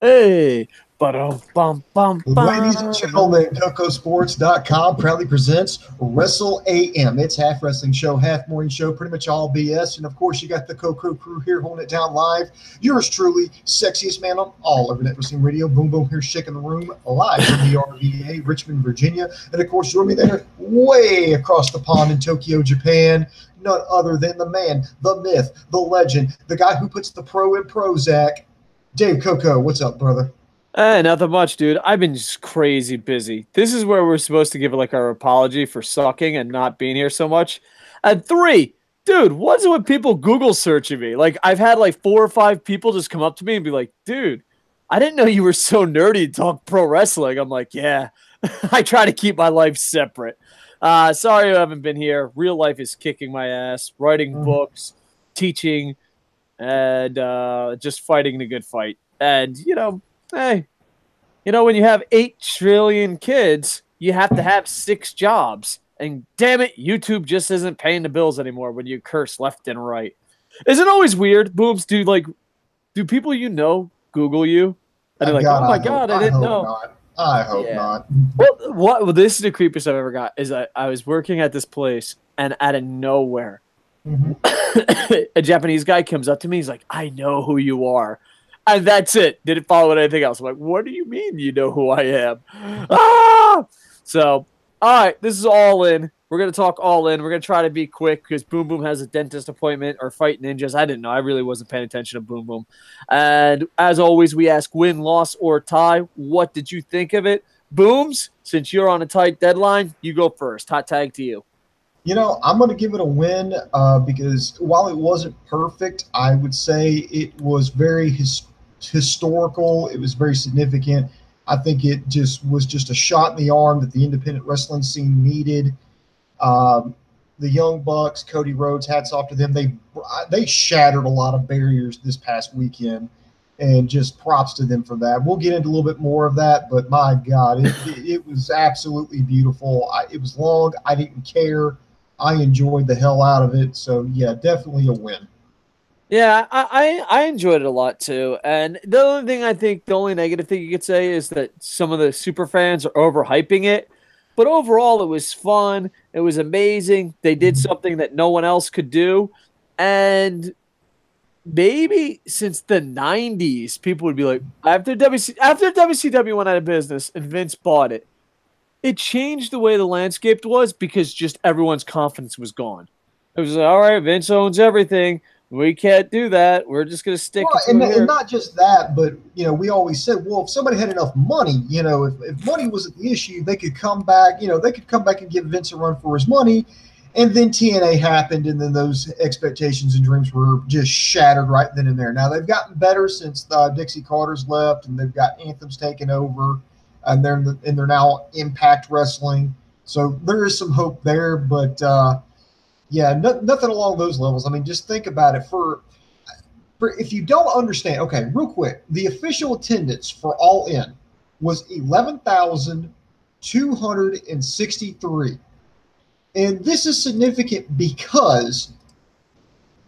Hey, ba bum bum Ladies and bum. gentlemen, KocoSports.com proudly presents Wrestle AM. It's half wrestling show, half morning show, pretty much all BS. And of course, you got the Koco crew here holding it down live. Yours truly, sexiest man on all over net wrestling radio. Boom Boom here, shaking the room live from the RVA, Richmond, Virginia. And of course, join me there, way across the pond in Tokyo, Japan. None other than the man, the myth, the legend, the guy who puts the pro in Prozac. Dave Coco, what's up, brother? Nothing much, dude. I've been just crazy busy. This is where we're supposed to give like our apology for sucking and not being here so much. And three, dude, what's it with people Google searching me? Like, I've had like 4 or 5 people just come up to me and be like, dude, I didn't know you were so nerdy to talk pro wrestling. I'm like, yeah, I try to keep my life separate. Sorry I haven't been here. Real life is kicking my ass, writing books, teaching, and just fighting the good fight. And, hey, when you have 8 trillion kids, you have to have 6 jobs. And damn it, YouTube just isn't paying the bills anymore when you curse left and right. Isn't it always weird? Booms, do people Google you? And they're like, God, oh my God, I I didn't hope know. not. I hope Yeah. not. Well, this is the creepiest I've ever got. Is I was working at this place, and out of nowhere, Mhm. a Japanese guy comes up to me. He's like, I know who you are. And that's it. Didn't follow anything else. I'm like, what do you mean you know who I am? Ah! So, all right, this is All In. We're going to talk All In. We're going to try to be quick because Boom Boom has a dentist appointment or fight ninjas. I didn't know. I really wasn't paying attention to Boom Boom. And as always, we ask win, loss, or tie. What did you think of it? Booms, since you're on a tight deadline, you go first. Hot tag to you. I'm going to give it a win because while it wasn't perfect, I would say it was very historical. It was very significant. I think it just was just a shot in the arm that the independent wrestling scene needed. Um, the Young Bucks, Cody Rhodes, hats off to them. They shattered a lot of barriers this past weekend, and just props to them for that. We'll get into a little bit more of that, but my God, it was absolutely beautiful. It was long. I didn't care. I enjoyed the hell out of it. So yeah, definitely a win. Yeah, I enjoyed it a lot too. And the only thing I think, the only negative thing you could say is that some of the super fans are overhyping it. But overall, it was fun. It was amazing. They did something that no one else could do. And maybe since the 90s, people would be like, after WCW went out of business and Vince bought it, it changed the way the landscape was because just everyone's confidence was gone. It was like, all right, Vince owns everything. We can't do that. We're just going to stick Well, it to it and here. not just that, but we always said, well, if somebody had enough money, if money wasn't the issue, they could come back. They could come back and give Vince a run for his money. And then TNA happened, and then those expectations and dreams were just shattered right then and there. Now they've gotten better since Dixie Carter's left, and they've got Anthem's taken over, and they're now Impact Wrestling. So there is some hope there, but yeah, nothing along those levels. I mean, just think about it for if you don't understand. Okay, real quick, the official attendance for All In was 11,263. And this is significant because,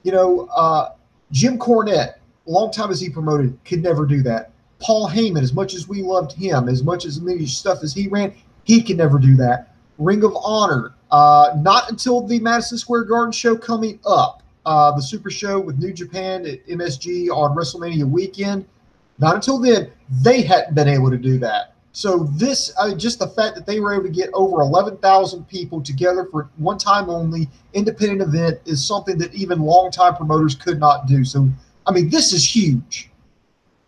you know, uh, Jim Cornette, long time as he promoted, could never do that. Paul Heyman, as much as we loved him, as much as many stuff as he ran, he could never do that. Ring of Honor, not until the Madison Square Garden show coming up, the Super Show with New Japan at MSG on WrestleMania weekend. Not until then, they hadn't been able to do that. So this, just the fact that they were able to get over 11,000 people together for one time only independent event is something that even longtime promoters could not do. So, I mean, this is huge.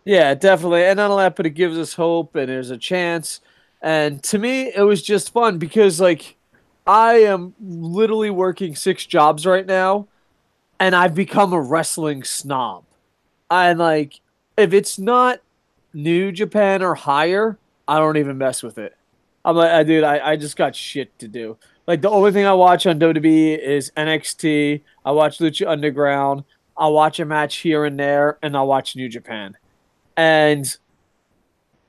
Yeah, definitely. And not only that, but it gives us hope and there's a chance. And to me, it was just fun because, like, I am literally working 6 jobs right now and I've become a wrestling snob. And, like, if it's not New Japan or higher, I don't even mess with it. I'm like, dude, I just got shit to do. Like, the only thing I watch on WWE is NXT. I watch Lucha Underground. I'll watch a match here and there, and I'll watch New Japan. And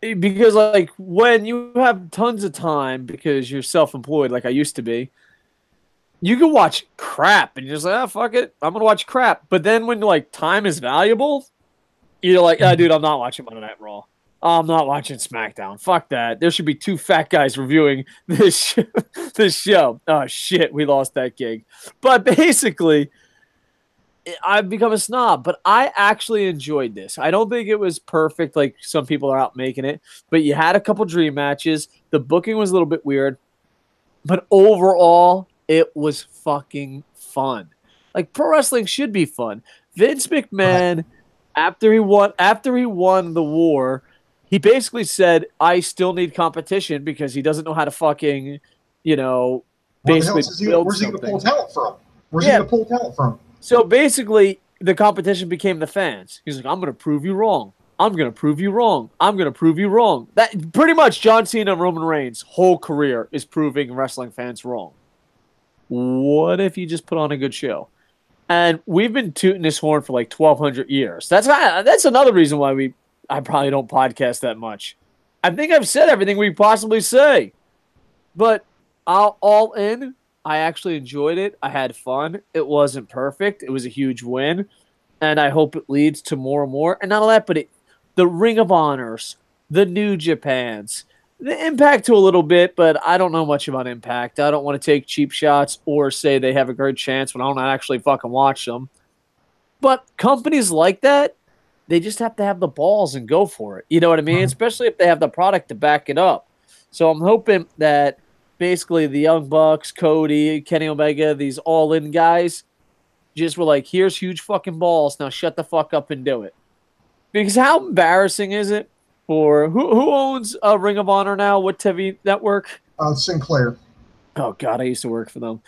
because, like, when you have tons of time because you're self-employed like I used to be, you can watch crap and you're just like, oh, fuck it, I'm gonna watch crap. But then when, like, time is valuable, you're like, dude, I'm not watching Monday Night Raw. Oh, I'm not watching SmackDown. Fuck that. There should be two fat guys reviewing this show. Oh shit, we lost that gig. But basically, I've become a snob, but I actually enjoyed this. I don't think it was perfect like some people are out making it, but you had a couple dream matches. The booking was a little bit weird, but overall, it was fucking fun. Like pro wrestling should be fun. Vince Right. McMahon, after he won the war, he basically said, "I still need competition because he doesn't know how to fucking, you know, Where the hell basically is he? build Where's he going to pull something." talent from? Where's he Yeah. going to pull talent from? So basically, the competition became the fans. He's like, "I'm going to prove you wrong. I'm going to prove you wrong. I'm going to prove you wrong." That pretty much John Cena and Roman Reigns' whole career is proving wrestling fans wrong. What if you just put on a good show? And we've been tooting this horn for like 1,200 years. That's another reason why I probably don't podcast that much. I think I've said everything we possibly say, but all in. I actually enjoyed it. I had fun. It wasn't perfect. It was a huge win, and I hope it leads to more and more. And not only that, but the Ring of Honors, the New Japans, the Impact to a little bit, but I don't know much about Impact. I don't want to take cheap shots or say they have a great chance when I don't actually fucking watch them. But companies like that, they just have to have the balls and go for it. You know what I mean? Right. Especially if they have the product to back it up. So I'm hoping that basically the Young Bucks, Cody, Kenny Omega, these all in guys just were like, here's huge fucking balls. Now shut the fuck up and do it. Because how embarrassing is it for who owns Ring of Honor now? What TV network? Sinclair. Oh god, I used to work for them.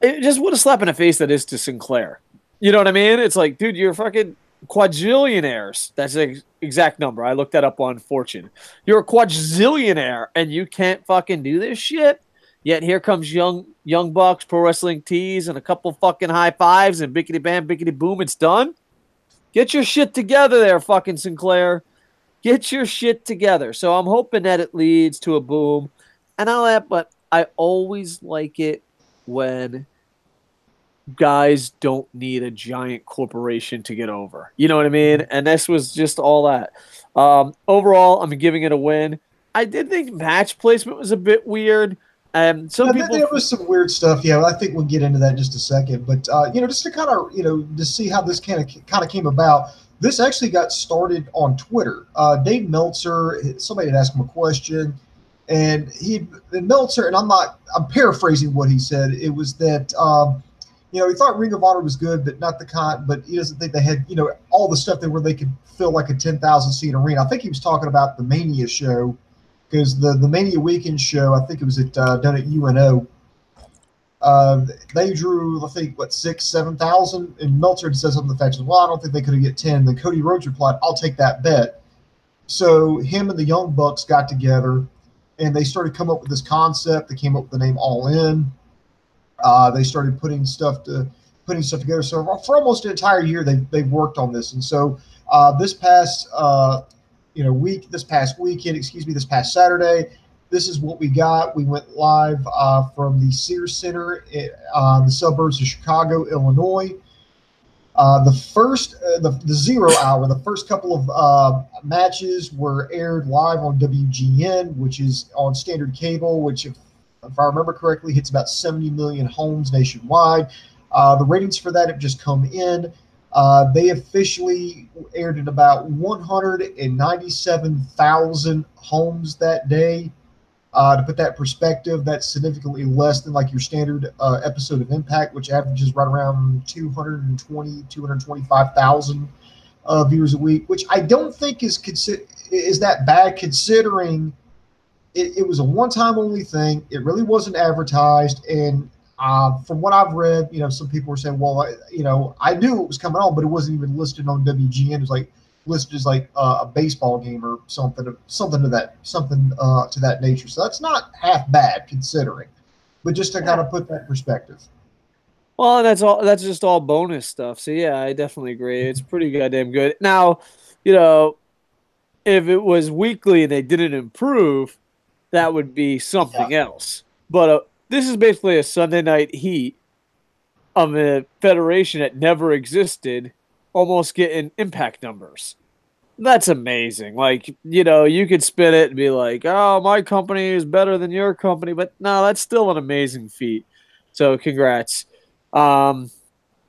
It just what a slap in the face that is to Sinclair. You know what I mean? It's like, dude, you're fucking quadrillionaires. That's the exact number. I looked that up on Fortune. You're a quadrillionaire and you can't fucking do this shit. Yet here comes young bucks, pro wrestling tees, and a couple fucking high fives and bickety bam, bickety boom. It's done. Get your shit together there, fucking Sinclair. Get your shit together. So I'm hoping that it leads to a boom. And all that, but I always like it when guys don't need a giant corporation to get over. You know what I mean? And this was just all that. Overall, I'm giving it a win. I did think match placement was a bit weird. Some Yeah, people, there was some weird stuff. Yeah, I think we'll get into that in just a second. But just to kind of to see how this kind of came about. This actually got started on Twitter. Dave Meltzer, somebody had asked him a question, and Meltzer, and I'm paraphrasing what he said. It was that he thought Ring of Honor was good, but not the kind. But he doesn't think they had all the stuff that where they could fill like a 10,000 seat arena. I think he was talking about the Mania show because the Mania weekend show, I think it was done at UNO. They drew, I think, 6,000, 7,000, and Meltzer had said something to the fact, well, I don't think they could have get 10. Then Cody Rhodes replied, I'll take that bet. So him and the Young Bucks got together, and they started coming up with this concept. They came up with the name All In. They started putting stuff together. So for almost an entire year, they've worked on this, and so this past this past Saturday, this is what we got. We went live from the Sears Center in the suburbs of Chicago, Illinois. The 0 hour, the first couple of matches were aired live on WGN, which is on standard cable, which, if I remember correctly, hits about 70 million homes nationwide. The ratings for that have just come in. They officially aired in about 197,000 homes that day. To put that in perspective, that's significantly less than like your standard episode of Impact, which averages right around 225,000 viewers a week, which I don't think is that bad considering it was a one-time only thing. It really wasn't advertised, and from what I've read, some people were saying, well, I knew it was coming on, but it wasn't even listed on WGN. It was like listed as like a baseball game or something to that nature. So that's not half bad considering, but just to kind of put that in perspective. well, that's all. That's just all bonus stuff. So yeah, I definitely agree. It's pretty goddamn good. Now, you know, if it was weekly and they didn't improve, that would be Yeah. something else. But this is basically a Sunday night heat of a federation that never existed, almost getting impact numbers. That's amazing. Like, you could spin it and be like, "Oh, my company is better than your company," but no, that's still an amazing feat. So, congrats. Um,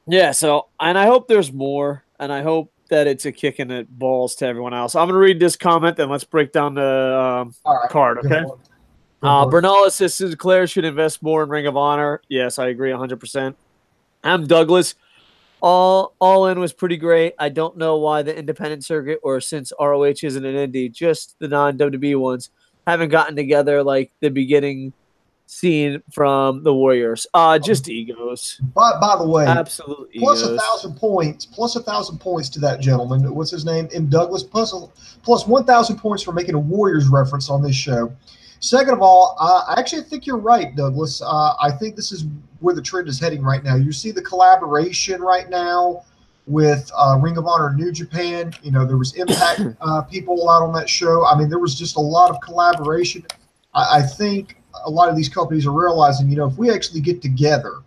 yeah, so and I hope there's more, and I hope that it's a kick in the balls to everyone else. I'm gonna read this comment, then let's break down the All right, card, go okay? for it. Go for it. Bernal assisted Sinclair should invest more in Ring of Honor. Yes, I agree 100%. I'm Douglas. All In was pretty great. I don't know why the independent circuit or since ROH isn't an indie, just the non WWE ones haven't gotten together like the beginning scene from the Warriors. Just egos. By the way, Absolute plus a egos. thousand points, plus 1,000 points to that gentleman. What's his name? M. Douglas. Plus 1,000 points for making a Warriors reference on this show. Second of all, I actually think you're right, Douglas. I think this is where the trend is heading right now. You see the collaboration right now with Ring of Honor New Japan. You know, there was Impact people out on that show. I mean, there was just a lot of collaboration. I think a lot of these companies are realizing, if we actually get together,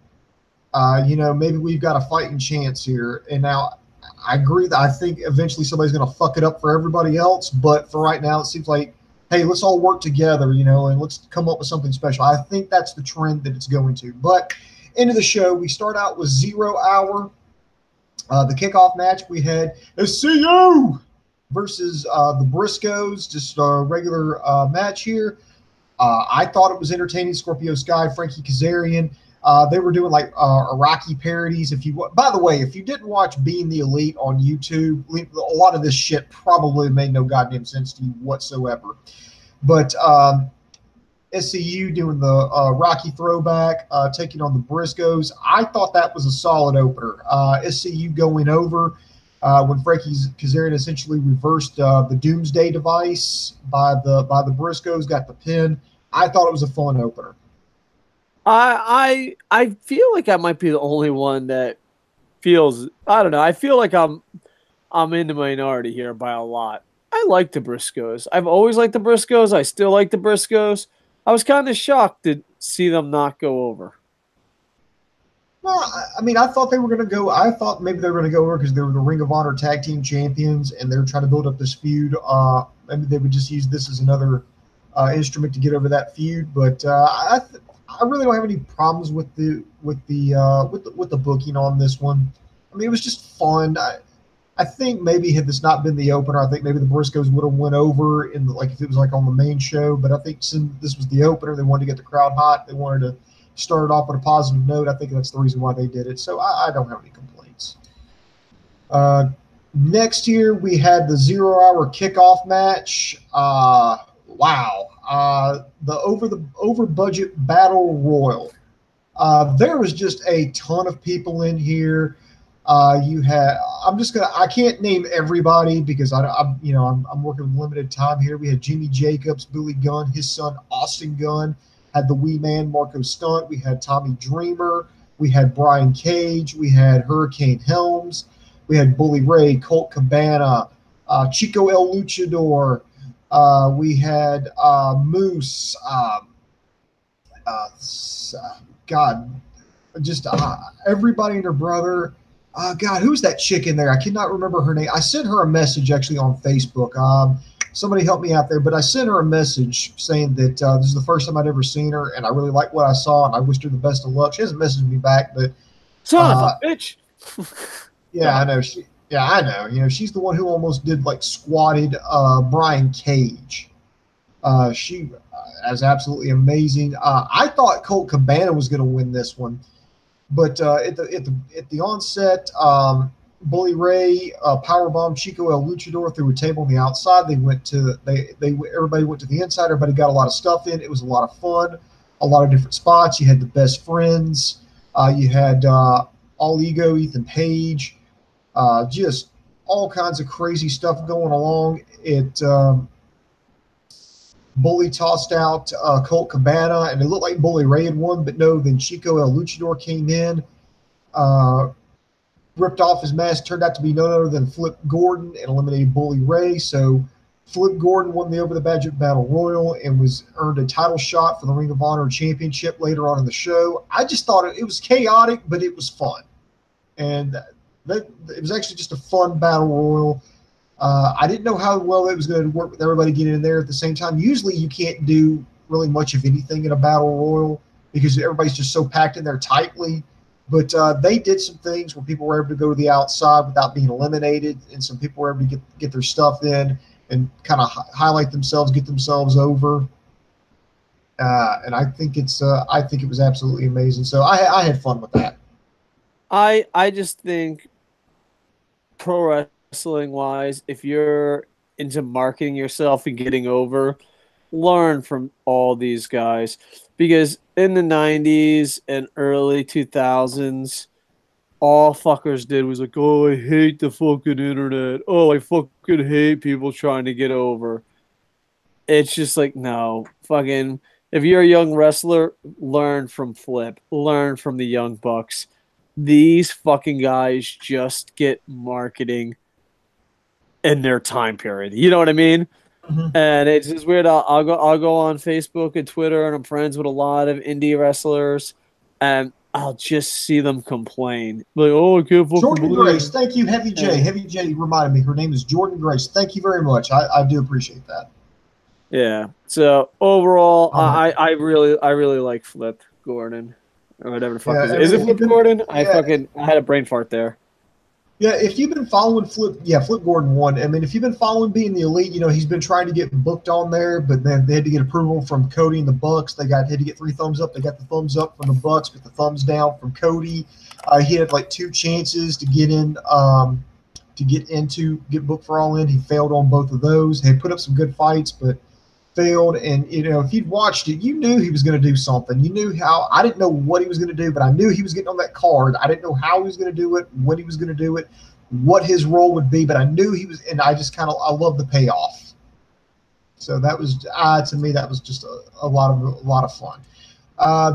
maybe we've got a fighting chance here. And now I agree that I think eventually somebody's going to fuck it up for everybody else. But for right now, it seems like, hey, let's all work together, and let's come up with something special. I think that's the trend that it's going to. But into the show, we start out with 0 Hour. The kickoff match, we had SCU versus the Briscoes, just a regular match here. I thought it was entertaining. Scorpio Sky, Frankie Kazarian. They were doing like Iraqi parodies. By the way, if you didn't watch Being the Elite on YouTube, a lot of this shit probably made no goddamn sense to you whatsoever. But SCU doing the Rocky throwback, taking on the Briscoes. I thought that was a solid opener. SCU going over when Frankie Kazarian essentially reversed the Doomsday device by the Briscoes, got the pin. I thought it was a fun opener. I feel like I might be the only one that feels, I don't know. I feel like I'm in the minority here by a lot. I like the Briscoes. I've always liked the Briscoes. I still like the Briscoes. I was kind of shocked to see them not go over. Well, I mean, I thought they were going to go. I thought maybe they were going to go over because they were the Ring of Honor Tag Team Champions, and they're trying to build up this feud. Maybe they would just use this as another instrument to get over that feud. But I really don't have any problems with the booking on this one. I mean, it was just fun. I think maybe had this not been the opener, I think maybe the Briscoes would have went over like if it was like on the main show. But I think since this was the opener, they wanted to get the crowd hot. They wanted to start off with a positive note. I think that's the reason why they did it. So I don't have any complaints. Next year we had the 0 Hour kickoff match. Wow. The over budget battle royal. There was just a ton of people in here. I can't name everybody because I'm working with limited time here. We had Jimmy Jacobs, Billy Gunn, his son Austin Gunn, had the wee man Marco Stunt. We had Tommy Dreamer. We had Brian Cage. We had Hurricane Helms. We had Bully Ray, Colt Cabana, Chico El Luchador. We had Moose. God, just everybody and their brother. God, who's that chick in there? I cannot remember her name. I sent her a message actually on Facebook. Somebody help me out there, but I sent her a message saying that this is the first time I'd ever seen her, and I really liked what I saw, and I wished her the best of luck. She hasn't messaged me back, but Son of a bitch. yeah, I know. I know. She's the one who almost did like squatted Brian Cage. She is absolutely amazing. I thought Colt Cabana was going to win this one. But at the onset, Bully Ray powerbombed Chico El Luchador through a table on the outside. Everybody went to the inside. Everybody got a lot of stuff in. It was a lot of fun, a lot of different spots. You had the best friends. You had All Ego, Ethan Page, just all kinds of crazy stuff going along. Bully tossed out Colt Cabana, and it looked like Bully Ray had won, but no, then Chico El Luchador came in, ripped off his mask, turned out to be none other than Flip Gordon, and eliminated Bully Ray. So Flip Gordon won the Over the Budget Battle Royal and earned a title shot for the Ring of Honor Championship later on in the show. I just thought it was chaotic, but it was fun. And it was actually just a fun battle royal. I didn't know how well it was going to work with everybody getting in there at the same time. Usually, you can't do really much of anything in a battle royal because everybody's just so packed in there tightly. But they did some things where people were able to go to the outside without being eliminated, and some people were able to get their stuff in and kind of highlight themselves, get themselves over. And I think I think it was absolutely amazing. So I had fun with that. I just think pro wrestling wise, if you're into marketing yourself and getting over, learn from all these guys because in the 90s and early 2000s, all fuckers did was like, oh, I hate the fucking internet. Oh, I fucking hate people trying to get over. It's just like, no, fucking, if you're a young wrestler, learn from Flip, learn from the Young Bucks. These fucking guys just get marketing in their time period. You know what I mean? Mm-hmm. And it's just weird. I'll go on Facebook and Twitter, and I'm friends with a lot of indie wrestlers, and I'll just see them complain like, "Oh, I can't fucking Jordan believe." Grace, thank you, Heavy J. And, Heavy J reminded me her name is Jordan Grace. Thank you very much. I do appreciate that. yeah. So overall, Um, I really like Flip Gordon or whatever the fuck yeah, is I it? Is mean, it if you've Flip been, Gordon? yeah, I had a brain fart there. yeah, if you've been following Flip, yeah, Flip Gordon won. I mean, if you've been following Being the Elite, he's been trying to get booked on there, but then they had to get approval from Cody and the Bucks. Had to get 3 thumbs up. They got the thumbs up from the Bucks, but the thumbs down from Cody. He had like 2 chances to get in, get booked for All In. He failed on both of those. He had put up some good fights, but failed. And if you'd watched it, you knew he was going to do something. You knew how. I didn't know what he was going to do, but I knew he was getting on that card. I didn't know how he was going to do it, when he was going to do it, what his role would be, but I knew he was. And I just I love the payoff. So that was to me that was just a lot of fun.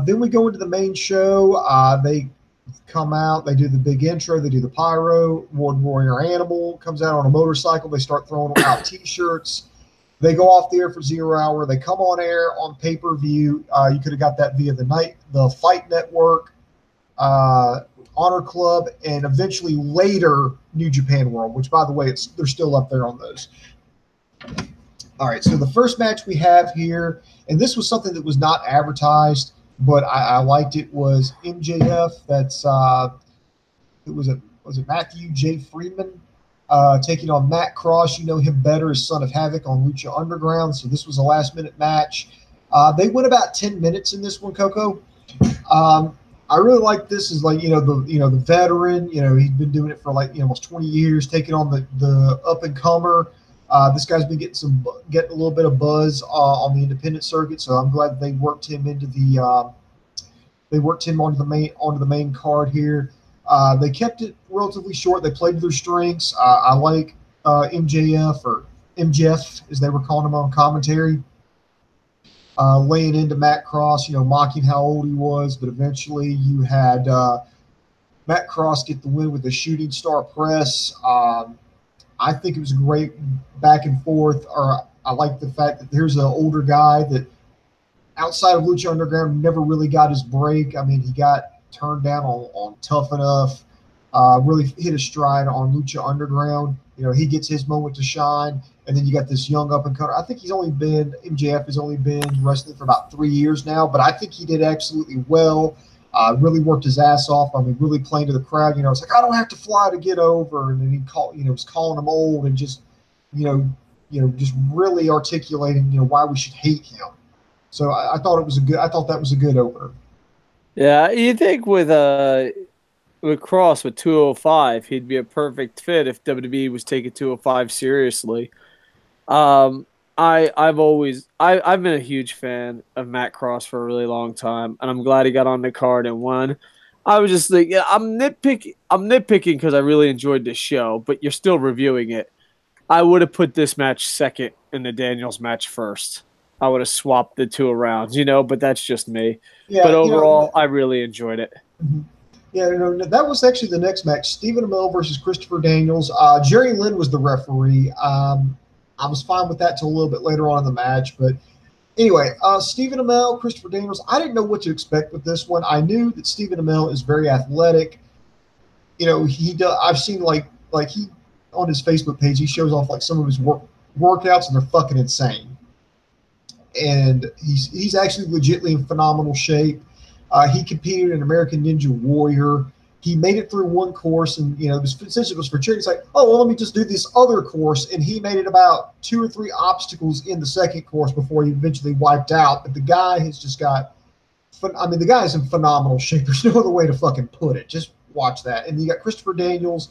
Then we go into the main show. They come out. They do the big intro. They do the pyro. Ward Warrior Animal comes out on a motorcycle. They start throwing out T-shirts. They go off the air for 0 hour. They come on air on pay-per-view. You could have got that via the Fight Network, Honor Club, and eventually later New Japan World, which, by the way, they're still up there on those. All right, so the first match we have here, and this was something that was not advertised, but I liked it, was MJF. Was it Matthew J. Freeman? Taking on Matt Cross. You know him better as Son of Havoc on Lucha Underground. So this was a last-minute match. They went about 10 minutes in this one, Coco. I really like this. Is like the veteran. He's been doing it for almost 20 years, taking on the up and comer. This guy's been getting a little bit of buzz on the independent circuit. So I'm glad they worked him onto the main card here. They kept it relatively short. They played to their strengths. I like MJF, or MJF as they were calling him on commentary, laying into Matt Cross, mocking how old he was. But eventually you had Matt Cross get the win with the shooting star press. I think it was a great back and forth. I like the fact that there's an older guy that outside of Lucha Underground never really got his break. I mean, he got turned down on Tough Enough, really hit a stride on Lucha Underground. He gets his moment to shine, and then you got this young up and comer. I think MJF has only been wrestling for about 3 years now, but I think he did absolutely well. Really worked his ass off. I mean, really playing to the crowd. It's like, I don't have to fly to get over, and then he was calling him old and just, just really articulating, why we should hate him. So I thought that was a good opener. Yeah, you think with Cross with 205, he'd be a perfect fit if WWE was taking 205 seriously. I've been a huge fan of Matt Cross for a really long time, and I'm glad he got on the card and won. I was just like, yeah, I'm nitpicking because I really enjoyed the show, but you're still reviewing it. I would have put this match second and the Daniels match first. I would have swapped the two around, but that's just me. Yeah, But overall, I really enjoyed it. Mm-hmm. Yeah, that was actually the next match: Stephen Amell versus Christopher Daniels. Jerry Lynn was the referee. I was fine with that till a little bit later on in the match, but anyway, Stephen Amell, Christopher Daniels. I didn't know what to expect with this one. I knew that Stephen Amell is very athletic. I've seen on his Facebook page, he shows off like some of his workouts, and they're fucking insane. And he's actually legitimately in phenomenal shape. He competed in American Ninja Warrior. He made it through one course, and since it was for charity, it's like, oh well, let me just do this other course. And he made it about 2 or 3 obstacles in the second course before he eventually wiped out. But the guy has just got, the guy is in phenomenal shape. There's no other way to fucking put it. Just watch that. And you got Christopher Daniels,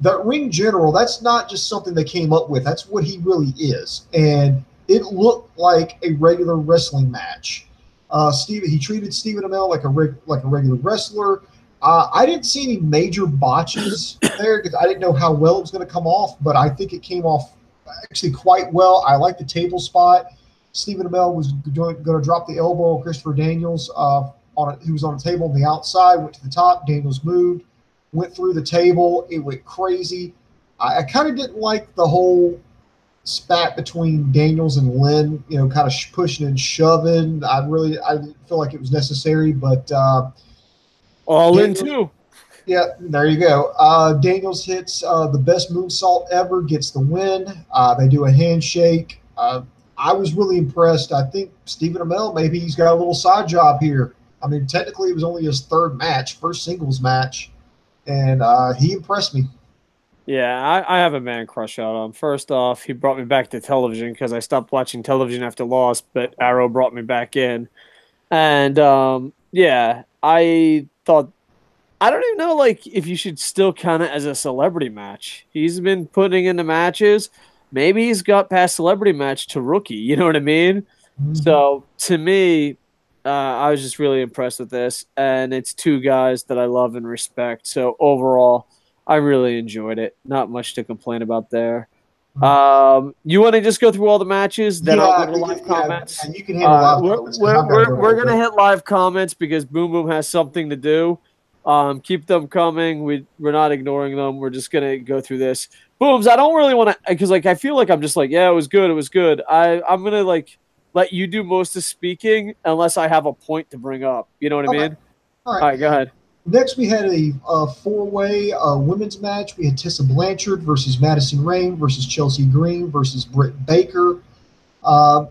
that ring general. That's not just something they came up with. That's what he really is. And it looked like a regular wrestling match. He treated Stephen Amell like a regular wrestler. I didn't see any major botches there because I didn't know how well it was going to come off, but I think it came off actually quite well. I like the table spot. Stephen Amell was going to drop the elbow on Christopher Daniels. He was on a table on the outside, went to the top. Daniels moved, went through the table. It went crazy. I kind of didn't like the whole spat between Daniels and Lynn, kind of pushing and shoving. I didn't feel like it was necessary, but All Daniels, in too. yeah, there you go. Daniels hits the best moonsault ever, gets the win. They do a handshake. I was really impressed. I think Stephen Amell, maybe he's got a little side job here. I mean, technically it was only his first singles match, and he impressed me. Yeah, I have a man crush on him. First off, he brought me back to television because I stopped watching television after Lost, but Arrow brought me back in. And yeah, I thought I don't even know like if you should still count it as a celebrity match. He's been putting in the matches. Maybe he's got past celebrity match to rookie. You know what I mean? Mm-hmm. So to me, I was just really impressed with this, and it's two guys that I love and respect. So overall, I really enjoyed it. Not much to complain about there. You want to just go through all the matches, then I'll go Yeah, to live comments. you can handle live We're comments because we're I've got to we're, go a little we're gonna bit. hit live comments because Boom Boom has something to do. Keep them coming. We're not ignoring them. We're just gonna go through this. Booms. I don't really want to because like I feel like I'm just like yeah, it was good. It was good. I'm gonna like let you do most of speaking unless I have a point to bring up. You know what I Okay, mean? all All right. right, go ahead. Next, we had a four-way women's match. We had Tessa Blanchard versus Madison Rain versus Chelsea Green versus Britt Baker. Uh,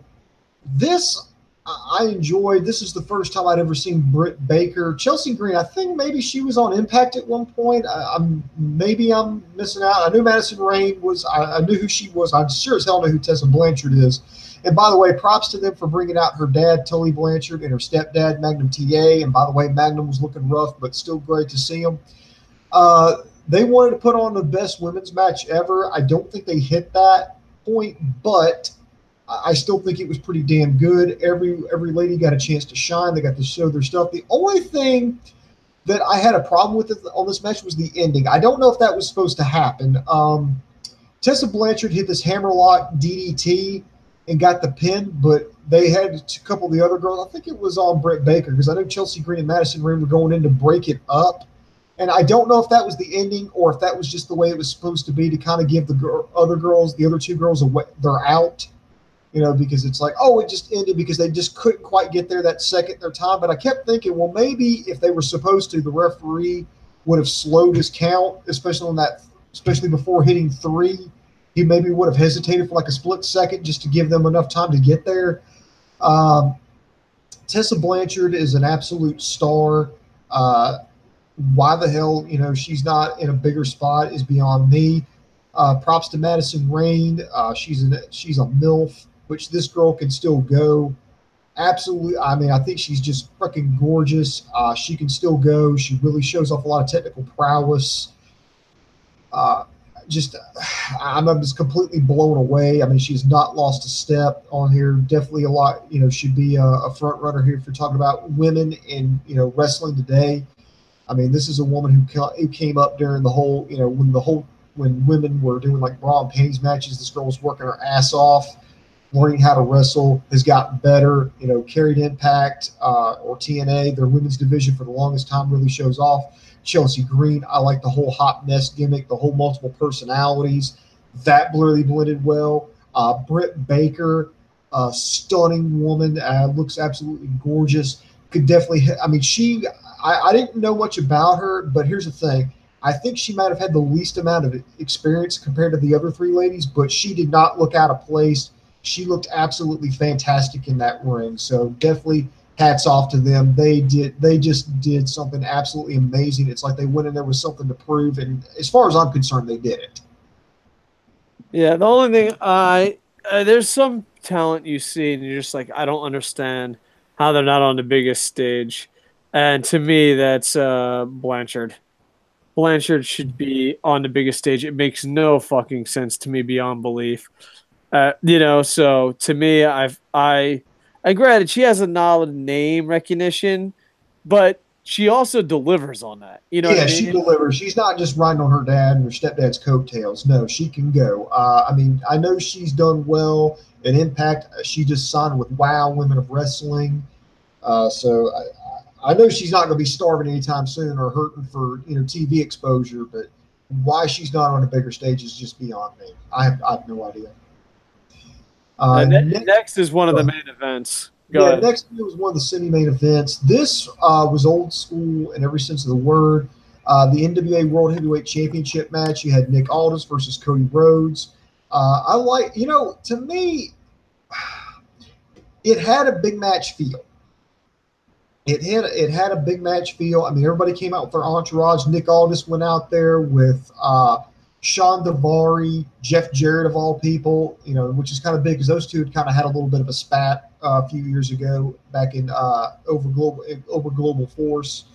this I enjoyed. This is the first time I'd ever seen Britt Baker. Chelsea Green, I think maybe she was on Impact at one point. Maybe I'm missing out. I knew Madison Rain was. I knew who she was. I sure as hell know who Tessa Blanchard is. And by the way, props to them for bringing out her dad, Tully Blanchard, and her stepdad, Magnum TA. And by the way, Magnum was looking rough, but still great to see him. They wanted to put on the best women's match ever. I don't think they hit that point, but I still think it was pretty damn good. Every lady got a chance to shine. They got to show their stuff. The only thing that I had a problem with on this match was the ending. I don't know if that was supposed to happen. Tessa Blanchard hit this hammerlock DDT and got the pin, but they had a couple of the other girls. I think it was on Britt Baker because I know Chelsea Green and Madison Rain were going in to break it up. And I don't know if that was the ending or if that was just the way it was supposed to be to kind of give the other two girls, they're out. Because it's like, oh, it just ended because they just couldn't quite get there that second their time. But I kept thinking, well, maybe if they were supposed to, the referee would have slowed his count, especially before hitting 3. He maybe would have hesitated for like a split second just to give them enough time to get there. Tessa Blanchard is an absolute star. Why the hell, she's not in a bigger spot is beyond me. Props to Madison Rain. She's a MILF, which this girl can still go. Absolutely. I mean, I think she's just fucking gorgeous. She can still go. She really shows off a lot of technical prowess. Uh, I'm just completely blown away. I mean, she's not lost a step on here. Definitely a lot, should be a front runner here if you're talking about women in, wrestling today. I mean, this is a woman who came up during the whole, when women were doing like bra and panties matches. This girl was working her ass off, learning how to wrestle, has gotten better, carried Impact or TNA, their women's division for the longest time, really shows off. Chelsea Green, I like the whole hot mess gimmick, the whole multiple personalities. That really blended well. Britt Baker, a stunning woman, looks absolutely gorgeous. Could definitely, I mean, I didn't know much about her, but here's the thing. I think she might have had the least amount of experience compared to the other three ladies, but she did not look out of place. She looked absolutely fantastic in that ring. So definitely hats off to them. They just did something absolutely amazing. It's like they went in there with something to prove, and as far as I'm concerned, they did it. Yeah, the only thing there's some talent you see and you're just like I don't understand how they're not on the biggest stage. And to me that's Blanchard. Blanchard should be on the biggest stage. It makes no fucking sense to me beyond belief. So to me, I granted she has a solid name recognition, but she also delivers on that. You know what I Yeah, she mean? delivers. She's not just riding on her dad and her stepdad's coattails. No, she can go. I mean, I know she's done well in Impact. She just signed with WOW Women of Wrestling. So I know she's not going to be starving anytime soon or hurting for TV exposure. But why she's not on a bigger stage is just beyond me. I have no idea. Next, Next is one of the main events. Go yeah, ahead. next was one of the semi-main events. This was old school in every sense of the word. The NWA World Heavyweight Championship match. You had Nick Aldis versus Cody Rhodes. I like, to me, it had a big match feel. It had a big match feel. I mean, everybody came out with their entourage. Nick Aldis went out there with Sean Daivari, Jeff Jarrett of all people, which is kind of big because those two had kind of had a little bit of a spat a few years ago back in over Global Force.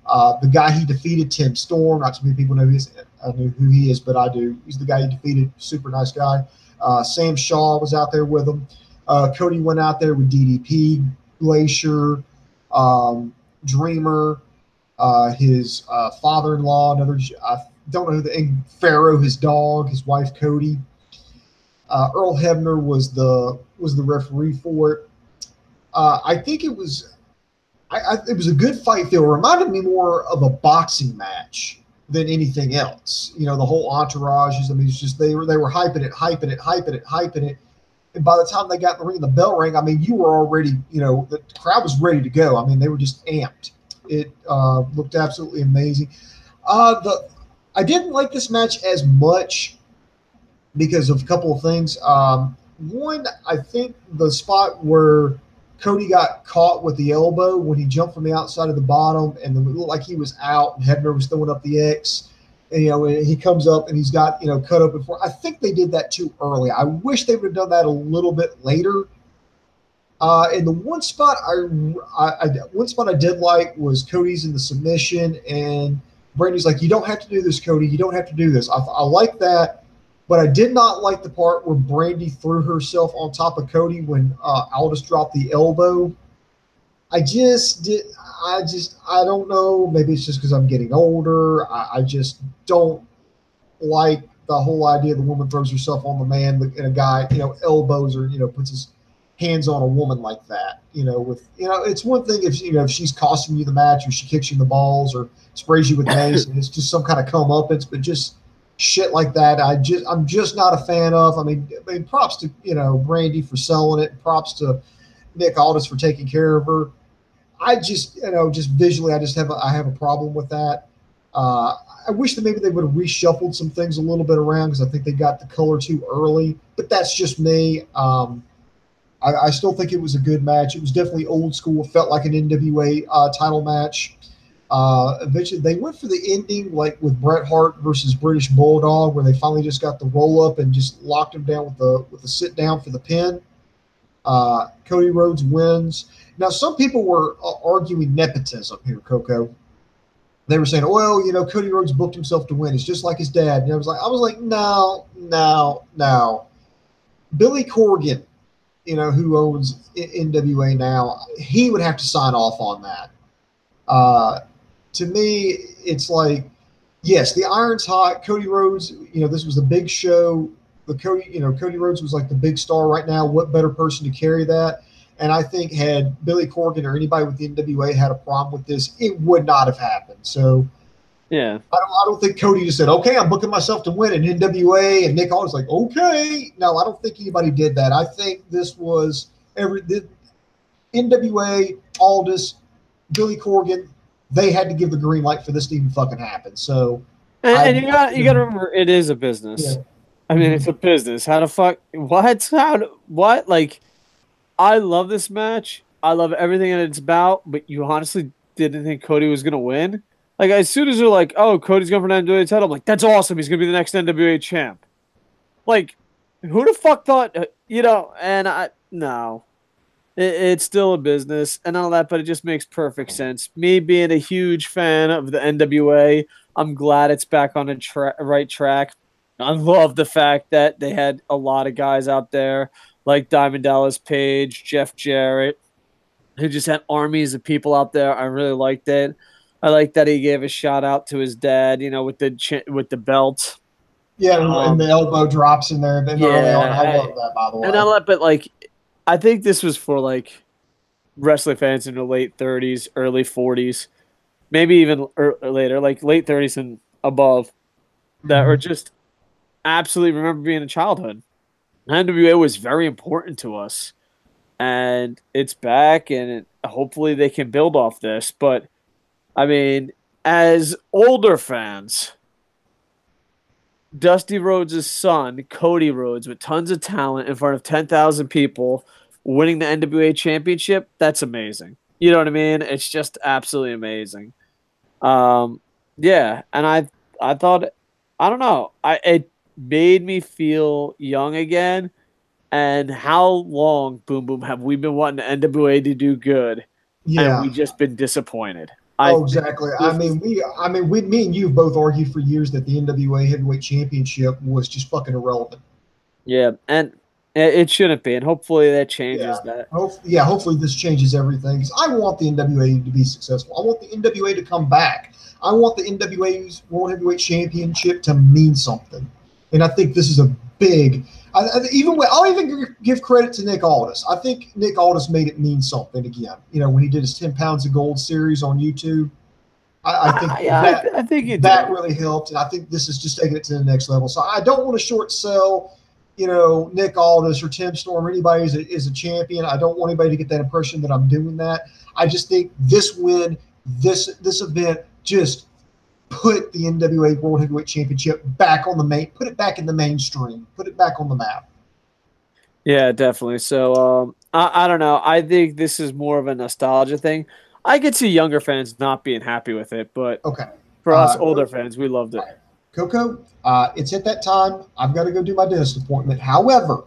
The guy he defeated, Tim Storm. Not too many people know who he is, but I do. He's the guy he defeated. Super nice guy. Sam Shaw was out there with him. Cody went out there with DDP, Glacier, Dreamer, his father-in-law, I don't know and Pharaoh, his dog, his wife Cody. Earl Hebner was the referee for it. I think it was it was a good fight feel. It reminded me more of a boxing match than anything else. The whole entourage. I mean, it's just they were hyping it. And by the time they got in the ring, the bell rang. I mean, you were already, the crowd was ready to go. I mean, they were just amped. It looked absolutely amazing. I didn't like this match as much because of a couple of things. One, I think the spot where Cody got caught with the elbow when he jumped from the outside of the bottom, and it looked like he was out, and Hebner was throwing up the X. And, and he comes up and he's got, cut open for. I think they did that too early. I wish they would have done that a little bit later. And the one spot I did like was Cody's in the submission, and Brandy's like, "You don't have to do this, Cody. You don't have to do this." I like that, but I did not like the part where Brandy threw herself on top of Cody when Aldis dropped the elbow. I don't know. Maybe it's just because I'm getting older. I just don't like the whole idea the woman throws herself on the man and a guy, elbows or, puts his hands on a woman like that. It's one thing if she's costing you the match or she kicks you in the balls or sprays you with mace and it's just some kind of comeuppance, but just shit like that. I'm just not a fan of. I mean, props to, Brandy for selling it. Props to Nick Aldis for taking care of her. I just, just visually, I have a problem with that. I wish that maybe they would have reshuffled some things a little bit around because I think they got the color too early. But that's just me. I still think it was a good match. It was definitely old school. It felt like an NWA title match. Eventually, they went for the ending like with Bret Hart versus British Bulldog, where they finally just got the roll up and just locked him down with the sit down for the pin. Cody Rhodes wins. Now, some people were arguing nepotism here, Coco. They were saying, "Well, Cody Rhodes booked himself to win. It's just like his dad." And I was like, no. Billy Corgan, who owns NWA now, he would have to sign off on that. To me, it's like, yes, the iron's hot. Cody Rhodes, this was a big show. Cody Rhodes was like the big star right now. What better person to carry that? And I think had Billy Corgan or anybody with the NWA had a problem with this, it would not have happened. So Yeah. I don't think Cody just said, "Okay, I'm booking myself to win in NWA," and Nick Aldis like, "Okay." No, I don't think anybody did that. I think this was the NWA, Aldis, Billy Corgan. They had to give the green light for this to even fucking happen. So And I you got to remember, it is a yeah. business. I mean, Mhm. it's a business. How the fuck? What? Like, I love this match. I love everything that it's about. But you honestly didn't think Cody was gonna win? Like, as soon as they're like, "Oh, Cody's going for an NWA title," I'm like, "That's awesome. He's gonna be the next NWA champ." Like, who the fuck thought? And I no. It's still a business and all that, but it just makes perfect sense. Me being a huge fan of the NWA, I'm glad it's back on the right track. I love the fact that they had a lot of guys out there like Diamond Dallas Page, Jeff Jarrett, who just had armies of people out there. I really liked it. I like that he gave a shout out to his dad, with the belt. Yeah, and the Um, elbow drops in there and early on. yeah, I love that, by the and I way. love, but like, I think this was for like wrestling fans in the late 30s, early 40s, maybe even later, like late 30s and above, that are Mhm. just absolutely remember being in childhood. NWA was very important to us, and it's back, and hopefully they can build off this. But I mean, as older fans, Dusty Rhodes' son, Cody Rhodes, with tons of talent in front of 10,000 people, winning the NWA championship, that's amazing. You know what I mean? It's just absolutely amazing. Um, yeah, and I thought, I don't know, it made me feel young again. And how long, Boom Boom, have we been wanting the NWA to do good, and Yeah. we just been disappointed? I Oh, think exactly. this is Me and you both argued for years that the NWA Heavyweight Championship was just fucking irrelevant. yeah, and it shouldn't be, and hopefully that Yeah. changes that. Hopefully this changes everything because I want the NWA to be successful. I want the NWA to come back. I want the NWA's World Heavyweight Championship to mean something, and I think this is a big. I'll even give credit to Nick Aldis. I think Nick Aldis made it mean something again. When he did his 10 pounds of gold series on YouTube, I think Yeah, I think you that did. really helped, and I think this is just taking it to the next level. So I don't want to short sell, Nick Aldis or Tim Storm or anybody is a champion. I don't want anybody to get that impression that I'm doing that. I just think this win, this event, just put the NWA World Heavyweight Championship back on the put it back in the mainstream, put it back on the map. Yeah, definitely. So, I don't know. I think this is more of a nostalgia thing. I could see younger fans not being happy with it, but Okay. for us older fans, we loved it. All right. Coco, it's at that time. I've got to go do my dentist appointment. However,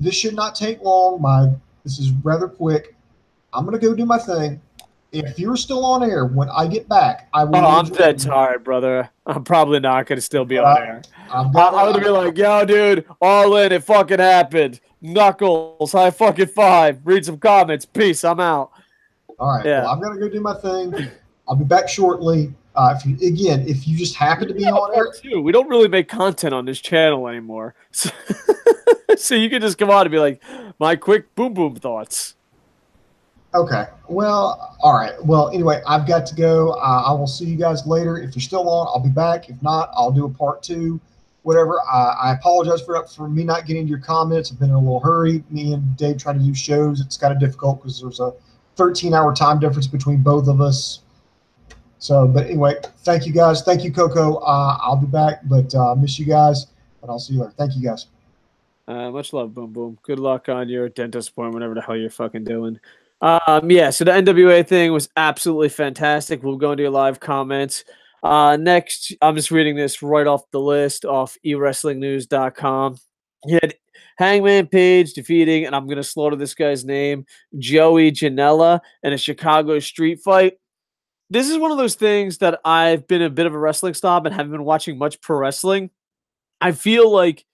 this should not take long. This is rather quick. I'm gonna go do my thing. If you're still on air when I get back, I will Oh, I'm rejoin dead you. tired, brother. I'm probably not gonna still be But on air. I've got I would to. be like, "Yo, dude, all in. It fucking happened. Knuckles, high fucking five. Read some comments. Peace. I'm out." All right. Well, Yeah. I'm gonna go do my thing. I'll be back shortly. If you just happen to Maybe be have a on air, part two. We don't really make content on this channel anymore, so, so you can just come on and be like, "My quick boom boom thoughts." okay. Well, all right. Well, anyway, I've got to go. I will see you guys later. If you're still on, I'll be back. If not, I'll do a part two, whatever. I apologize for me not getting to your comments. I've been in a little hurry. Me and Dave trying to do shows. It's kind of difficult because there's a 13-hour time difference between both of us. So, but anyway, thank you guys. Thank you, Coco. I'll be back, but miss you guys, and I'll see you later. Thank you guys. Much love, boom boom. Good luck on your dentist appointment, whatever the hell you're fucking doing. Yeah. So the NWA thing was absolutely fantastic. We'll go into your live comments. Next, I'm just reading this right off the list off ewrestlingnews.com. He had Hangman Page defeating, and I'm gonna slaughter this guy's name, Joey Janela, in a Chicago street fight. This is one of those things that I've been a bit of a wrestling snob and haven't been watching much pro wrestling. I feel like